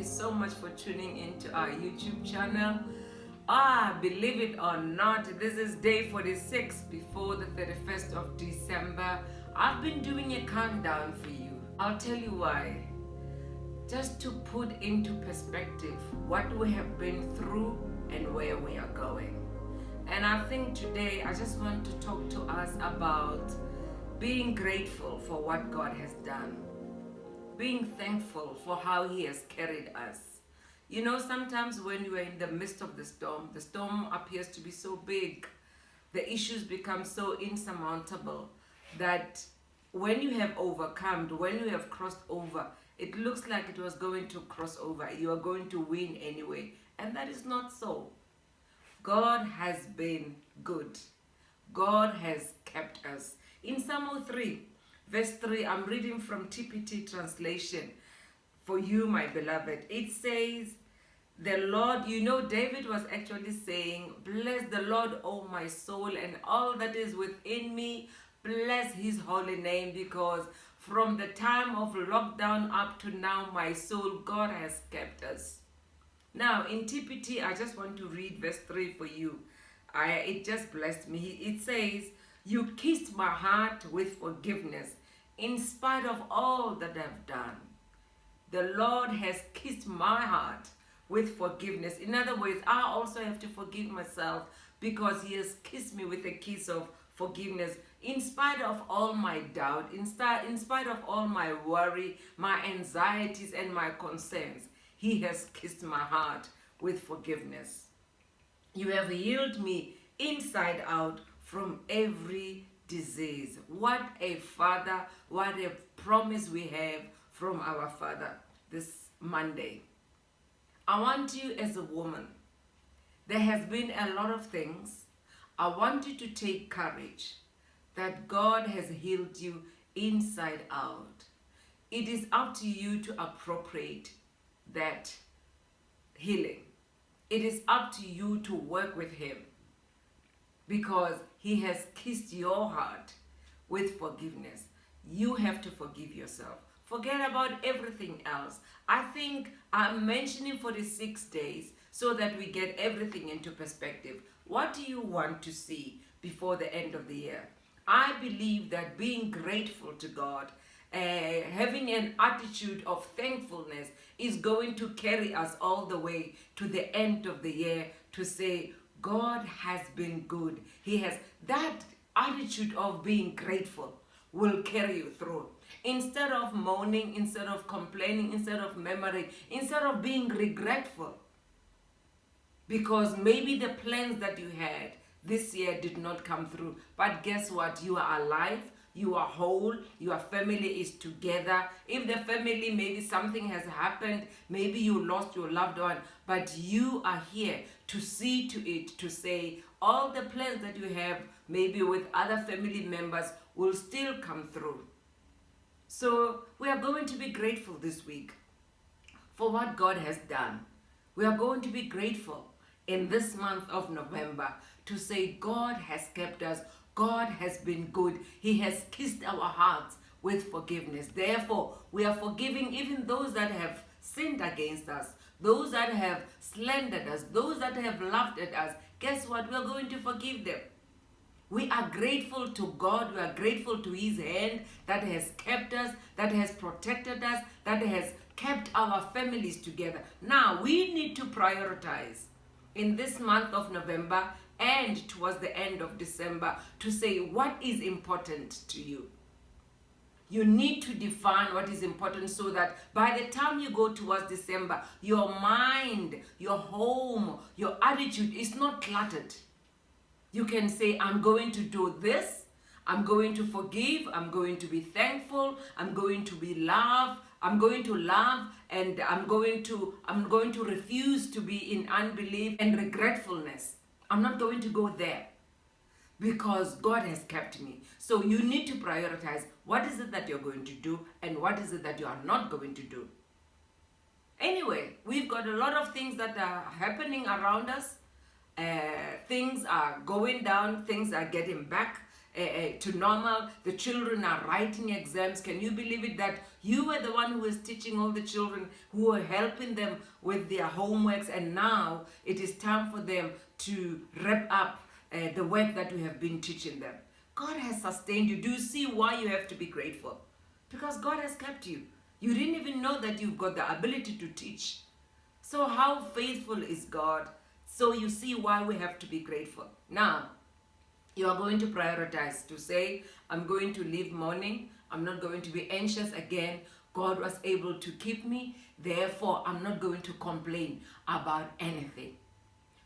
you so much for tuning into our YouTube channel. Believe it or not, this is day 46 before the 31st of December. I've been doing a countdown for you. I'll tell you why. Just to put into perspective what we have been through and where we are going. And I think today I just want to talk to us about being grateful for what God has done. Being thankful for how He has carried us. You know, sometimes when you are in the midst of the storm appears to be so big, the issues become so insurmountable that when you have overcome, when you have crossed over, it looks like it was going to cross over. You are going to win anyway. And that is not so. God has been good. God has kept us. In Psalm 3, verse 3, I'm reading from TPT translation for you, my beloved. It says, the Lord, you know, David was actually saying, bless the Lord, O my soul, and all that is within me. Bless His holy name, because from the time of lockdown up to now, my soul, God has kept us. Now, in TPT, I just want to read verse 3 for you. It just blessed me. It says, you kissed my heart with forgiveness in spite of all that I've done. The Lord has kissed my heart with forgiveness. In other words, I also have to forgive myself because He has kissed me with a kiss of forgiveness. In spite of all my doubt, in spite of all my worry, my anxieties and my concerns, He has kissed my heart with forgiveness. You have healed me inside out from every disease. What a Father, what a promise we have from our Father this Monday. I want you as a woman, there has been a lot of things. I want you to take courage that God has healed you inside out. It is up to you to appropriate that healing. It is up to you to work with Him, because He has kissed your heart with forgiveness. You have to forgive yourself. Forget about everything else. I think I'm mentioning 46 days so that we get everything into perspective. What do you want to see before the end of the year? I believe that being grateful to God, having an attitude of thankfulness is going to carry us all the way to the end of the year to say, God has been good. He has that attitude of being grateful will carry you through. Instead of moaning, instead of complaining, instead of murmuring, instead of being regretful, because maybe the plans that you had this year did not come through. But guess what? You are alive. You are whole. Your family is together. If the family, maybe something has happened, maybe you lost your loved one, but you are here to see to it, to say all the plans that you have, maybe with other family members, will still come through. So we are going to be grateful this week for what God has done. We are going to be grateful in this month of November to say God has kept us. God has been good. He has kissed our hearts with forgiveness. Therefore, we are forgiving even those that have sinned against us, those that have slandered us, those that have laughed at us. Guess what? We are going to forgive them. We are grateful to God. We are grateful to His hand that has kept us, that has protected us, that has kept our families together. Now, we need to prioritize in this month of November and towards the end of December to say what is important to you. You need to define what is important so that by the time you go towards December, your mind, your home, your attitude is not cluttered. You can say, I'm going to do this, I'm going to forgive, I'm going to be thankful, I'm going to be love, I'm going to love, and I'm going to refuse to be in unbelief and regretfulness. I'm not going to go there because God has kept me. So you need to prioritize what is it that you're going to do and what is it that you are not going to do. Anyway, we've got a lot of things that are happening around us. Things are going down, things are getting back, to normal. The children are writing exams. Can you believe it that you were the one who was teaching all the children, who were helping them with their homeworks, and now it is time for them to wrap up the work that we have been teaching them. God has sustained you. Do you see why you have to be grateful? Because God has kept you. You didn't even know that you've got the ability to teach. So how faithful is God? So you see why we have to be grateful. Now, you are going to prioritize to say, I'm going to leave mourning. I'm not going to be anxious again. God was able to keep me. Therefore, I'm not going to complain about anything.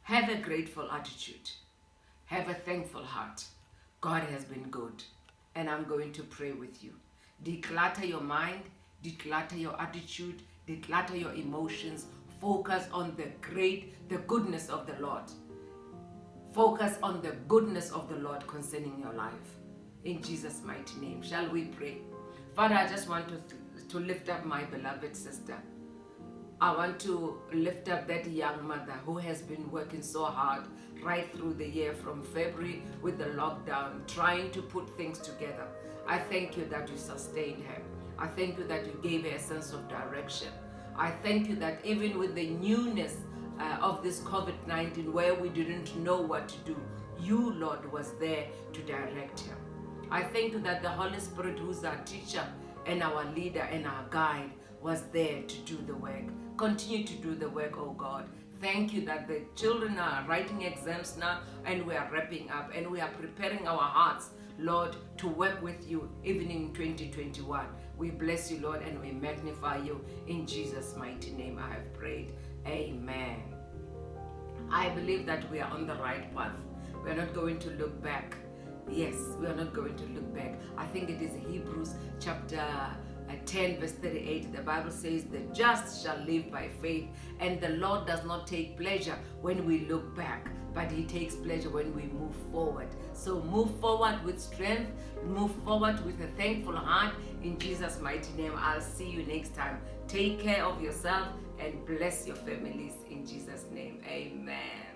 Have a grateful attitude. Have a thankful heart. God has been good. And I'm going to pray with you. Declutter your mind. Declutter your attitude. Declutter your emotions. Focus on the goodness of the Lord. Focus on the goodness of the Lord concerning your life. In Jesus' mighty name. Shall we pray? Father, I just want to lift up my beloved sister. I want to lift up that young mother who has been working so hard right through the year from February with the lockdown, trying to put things together. I thank you that you sustained her. I thank you that you gave her a sense of direction. I thank you that even with the newness of this COVID-19, where we didn't know what to do, you, Lord, was there to direct her. I thank you that the Holy Spirit, who's our teacher and our leader and our guide, was there to do the work. Continue to do the work, oh God. Thank you that the children are writing exams now and we are wrapping up and we are preparing our hearts, Lord, to work with you even in 2021. We bless you, Lord, and we magnify you. In Jesus' mighty name I have prayed. Amen. I believe that we are on the right path. We are not going to look back. Yes, we are not going to look back. I think it is Hebrews chapter 10 verse 38. The Bible says, the just shall live by faith, and the Lord does not take pleasure when we look back, but he takes pleasure when we move forward. So move forward with strength, move forward with a thankful heart. In Jesus' mighty name, I'll see you next time. Take care of yourself and bless your families in Jesus' name. Amen.